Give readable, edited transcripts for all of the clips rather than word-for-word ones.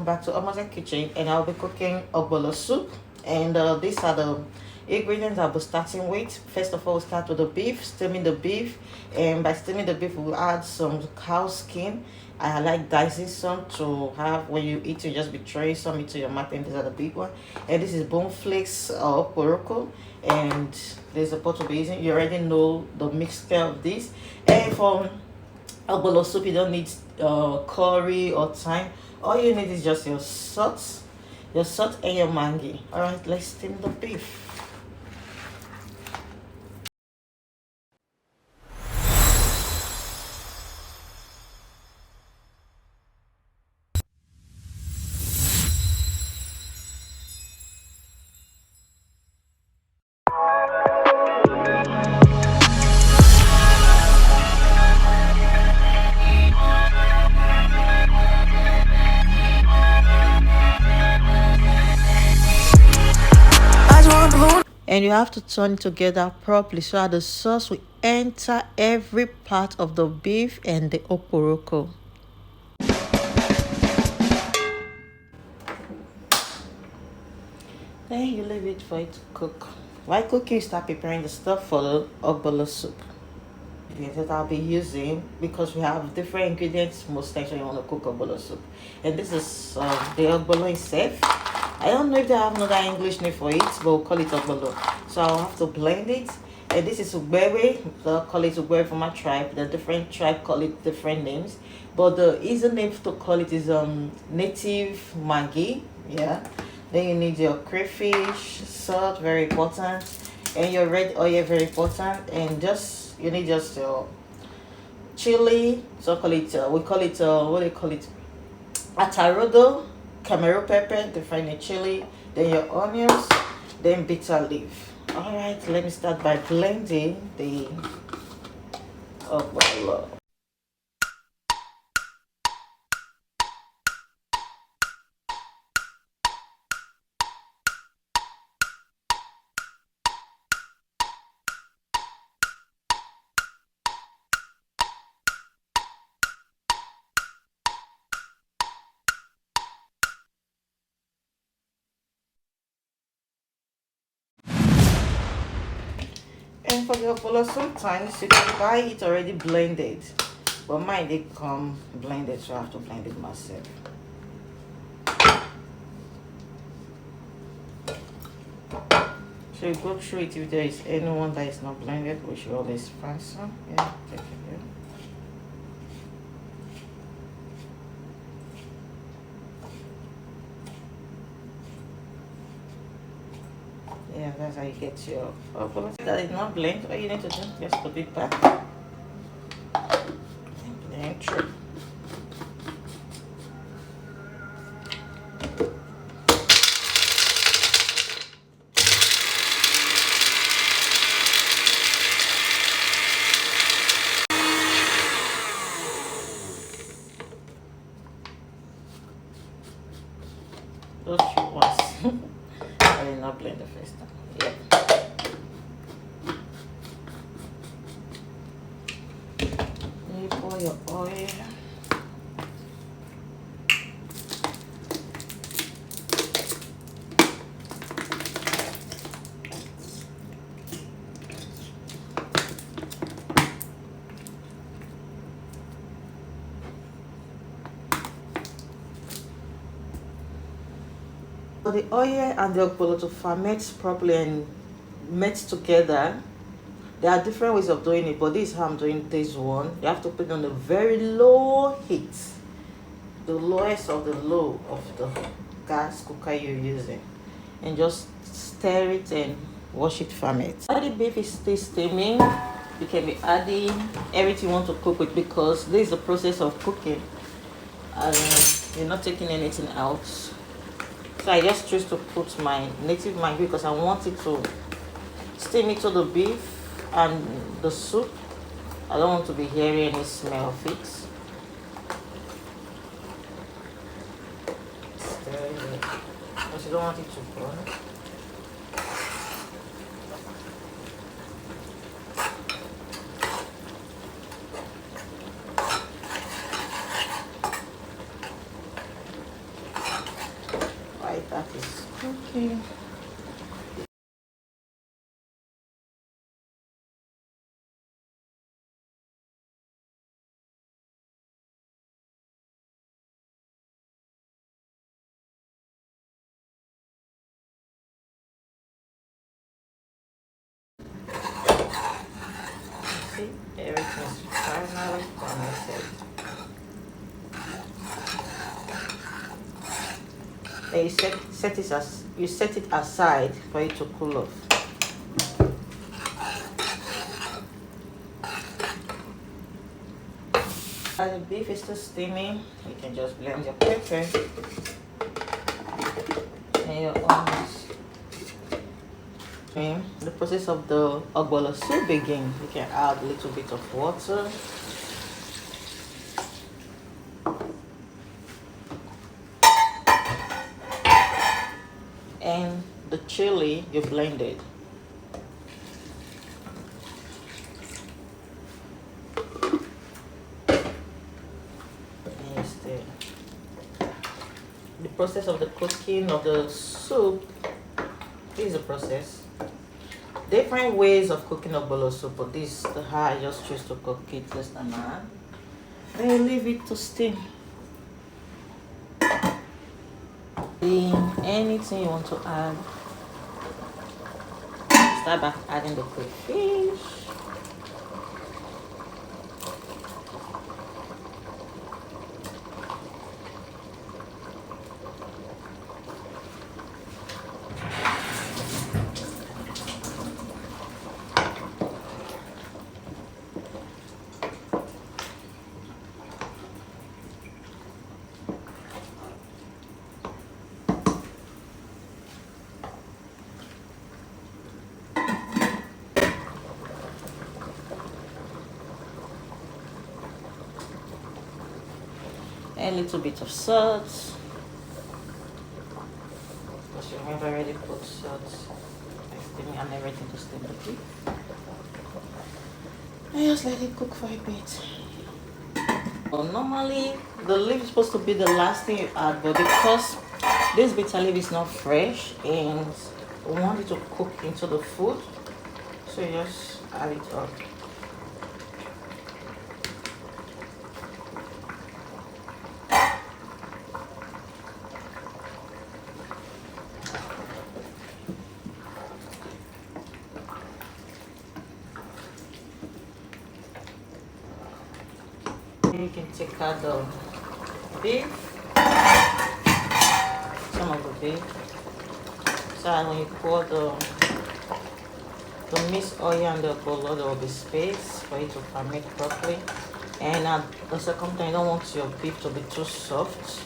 welcome back to Omaze Kitchen, and I'll be cooking ogbono soup. And these are the ingredients I'll be starting with. First of all, we'll start with the beef, steaming the beef, and by steaming the beef, we'll add some cow skin. I like dicing some to have when you eat, you just be throwing some into your mouth, and these are the big one. And this is bone flakes or poroko, and there's a pot of basil. You already know the mixture of this. And for ogbono soup, you don't need curry or thyme. All you need is just your salt and your mangi. All right, let's steam the beef. And you have to turn it together properly so that the sauce will enter every part of the beef and the oporoko. Then you leave it for it to cook. While cooking, you start preparing the stuff for the ogbono soup. That I'll be using, because we have different ingredients most times when you want to cook ogbono soup. And this is the ogbono itself. I don't know if they have another English name for it, but we'll call it ogbono. So I'll have to blend it. And this is ugbewe. They'll call it ugbewe for my tribe. The different tribe call it different names. But the easy name to call it is native mangi. Yeah. Then you need your crayfish, salt, very important. And your red oil, very important. And you need just your chili. So call it, we call it, what do you call it? Atarodo. Camaro pepper, different chili, then your onions, then bitter leaf. All right, let me start by blending the ogbono. And for the ogbono, sometimes you can buy it already blended, but mine did come blended, so I have to blend it myself. So you go through it. If there is anyone that is not blended, we should always find some. Yeah, take it here. Yeah, that's how you get your ogbono. That is not blend. All you need to do, just put it back and blend through. Those two ones. I did not blend the first time. Yep. You pour your oil. For the oil and the ogbono to ferment properly and mix together, there are different ways of doing it, but this is how I'm doing this one. You have to put it on a very low heat, the lowest of the low of the gas cooker you're using, and just stir it and watch it ferment. While the beef is still steaming, you can be adding everything you want to cook with, because this is the process of cooking and you're not taking anything out. So I just choose to put my native mangi because I want it to steam into the beef and the soup. I don't want to be hearing any smell of it. Stir it because you don't want it to burn. that is cooking. See, everything's finally fermented. Then you set it aside for it to cool off. As the beef is still steaming, you can just blend your pepper and your onions. Okay, the process of the ogbono soup begins. You can add a little bit of water. And the chili you blended. And you stir. The process of the cooking of the soup, this is the process. Different ways of cooking ogbono soup, but this is the how I just choose to cook it this time around. Then you leave it to steam. Anything you want to add, start by adding the crayfish. A little bit of salt. Because remember, I already put salt and everything to steam the beef. I just let it cook for a bit. Well, normally the leaf is supposed to be the last thing you add, but because this bitter leaf is not fresh and we want it to cook into the food, so you just add it up. You can take out the beef, some of the beef, so that when you pour the mixed oil and the ogbono, there will be space for it to ferment properly. And at the second time, you don't want your beef to be too soft,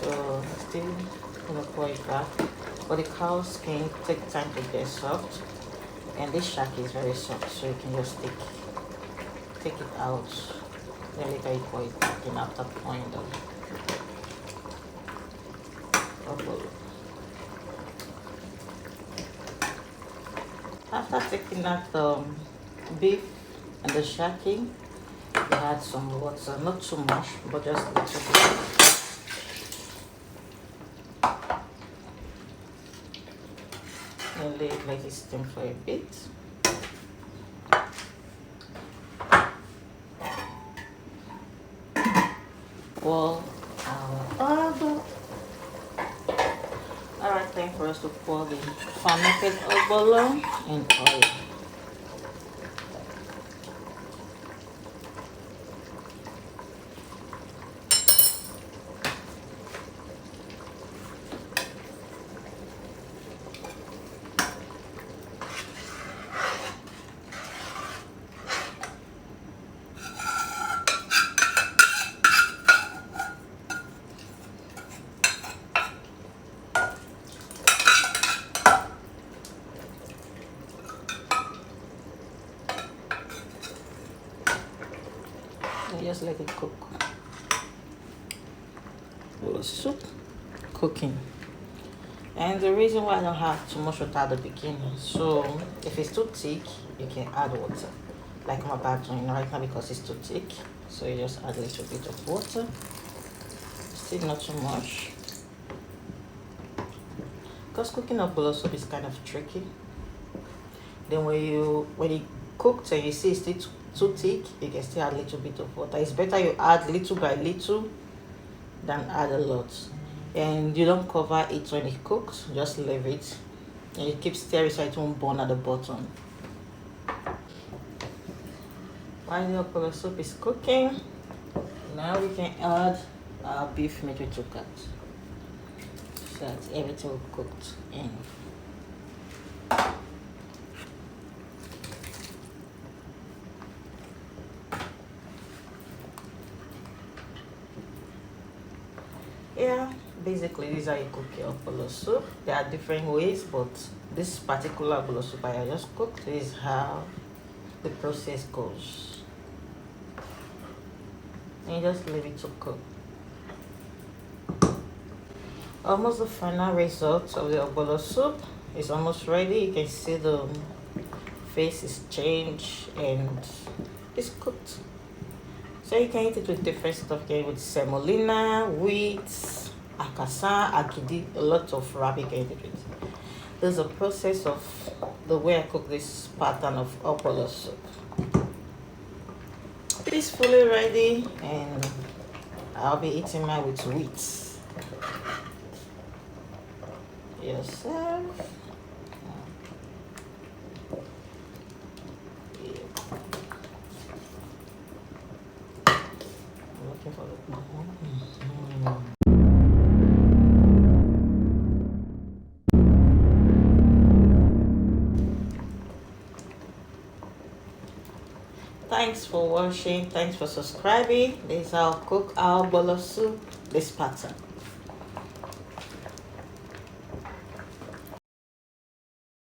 so still gonna pour it back. But the cow skin take time to get soft, and this shaki is very soft, so you can just take it out. Then later you pour it back in after pouring the ogbono. After taking out the beef and the shaki, you add some water, not too much, but just a little bit. And let it steam for a bit. Pour our ogbono. Alright, time for us to pour the fermented ogbono in oil. Just let it cook. The soup cooking. And the reason why I don't have too much water at the beginning, so if it's too thick, you can add water. Like I'm about doing right now because it's too thick. So you just add a little bit of water. Still not too much. because cooking ogbono soup is kind of tricky. Then when it cooked and you see it's still too thick, you can still add a little bit of water. It's better you add little by little than add a lot. And you don't cover it when it cooks, just leave it. And you keep stirring so it won't burn at the bottom. While the ogbono soup is cooking, now we can add our beef meat we took out. So that everything will cooked in. Yeah, basically this is how you cook your ogbono soup. There are different ways, but this particular ogbono soup I just cooked is how the process goes. And you just leave it to cook. Almost the final result of the ogbono soup is almost ready. You can see the face is changed and it's cooked. So you can eat it with different stuff. You can eat with semolina, wheat, akasa, akidi, a lot of wrap you can eat it with. There's a process of the way I cook this pattern of ogbono soup. It is fully ready and I'll be eating mine with wheat. Yes, sir. Looking for the Thanks for watching. Thanks for subscribing. This is how I cook our ogbono soup, this pattern.